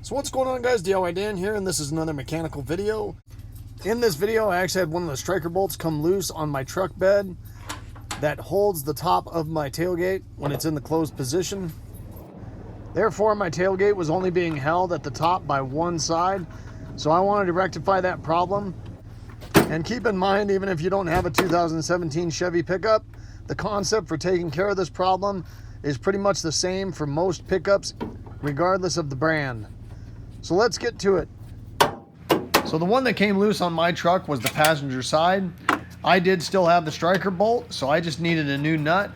So what's going on, guys? DIY Dan here, and this is another mechanical video. In this video, I actually had one of the striker bolts come loose on my truck bed that holds the top of my tailgate when it's in the closed position. Therefore, my tailgate was only being held at the top by one side, so I wanted to rectify that problem. And keep in mind, even if you don't have a 2017 Chevy pickup, the concept for taking care of this problem is pretty much the same for most pickups, regardless of the brand. So let's get to it. So the one that came loose on my truck was the passenger side. I did still have the striker bolt, so I just needed a new nut.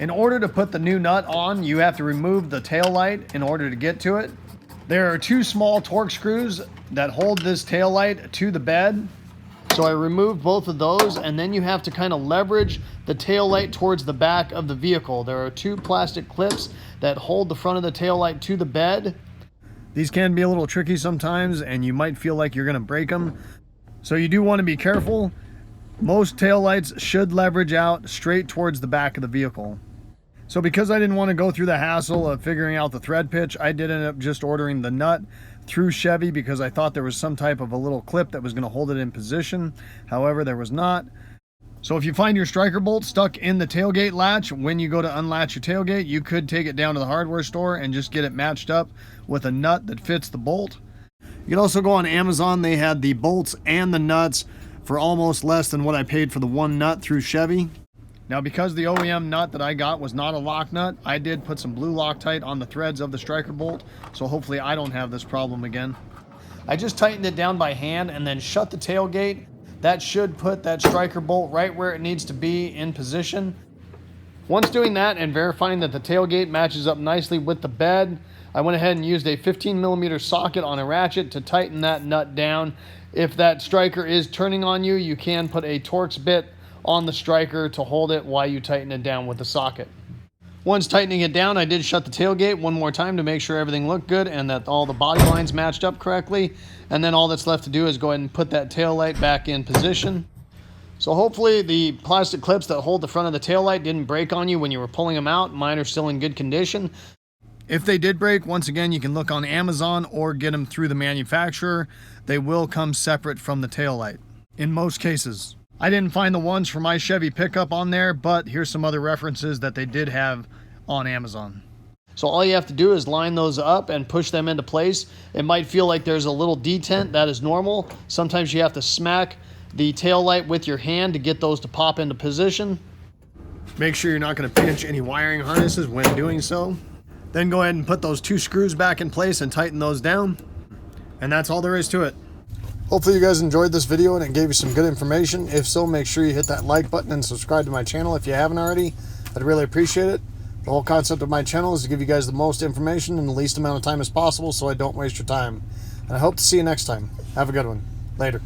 In order to put the new nut on, you have to remove the tail light in order to get to it. There are two small Torx screws that hold this tail light to the bed. So I removed both of those, and then you have to kind of leverage the tail light towards the back of the vehicle. There are two plastic clips that hold the front of the tail light to the bed. These can be a little tricky sometimes, and you might feel like you're going to break them. So you do want to be careful. Most tail lights should leverage out straight towards the back of the vehicle. So because I didn't want to go through the hassle of figuring out the thread pitch, I did end up just ordering the nut through Chevy because I thought there was some type of a little clip that was going to hold it in position. However, there was not. So if you find your striker bolt stuck in the tailgate latch, when you go to unlatch your tailgate, you could take it down to the hardware store and just get it matched up with a nut that fits the bolt. You can also go on Amazon. They had the bolts and the nuts for almost less than what I paid for the one nut through Chevy. Now, because the OEM nut that I got was not a lock nut, I did put some blue Loctite on the threads of the striker bolt, so hopefully I don't have this problem again. I just tightened it down by hand and then shut the tailgate. That should put that striker bolt right where it needs to be in position. Once doing that and verifying that the tailgate matches up nicely with the bed, I went ahead and used a 15mm socket on a ratchet to tighten that nut down. If that striker is turning on you, you can put a Torx bit on the striker to hold it while you tighten it down with the socket. Once tightening it down, I did shut the tailgate one more time to make sure everything looked good and that all the body lines matched up correctly. And then all that's left to do is go ahead and put that tail light back in position. So hopefully the plastic clips that hold the front of the tail light didn't break on you when you were pulling them out. Mine are still in good condition. If they did break, once again, you can look on Amazon or get them through the manufacturer. They will come separate from the tail light in most cases. I didn't find the ones for my Chevy pickup on there, but here's some other references that they did have on Amazon. So all you have to do is line those up and push them into place. It might feel like there's a little detent. That is normal. Sometimes you have to smack the tail light with your hand to get those to pop into position. Make sure you're not going to pinch any wiring harnesses when doing so. Then go ahead and put those two screws back in place and tighten those down. And that's all there is to it. Hopefully you guys enjoyed this video and it gave you some good information. If so, make sure you hit that like button and subscribe to my channel if you haven't already. I'd really appreciate it. The whole concept of my channel is to give you guys the most information in the least amount of time as possible so I don't waste your time. And I hope to see you next time. Have a good one. Later.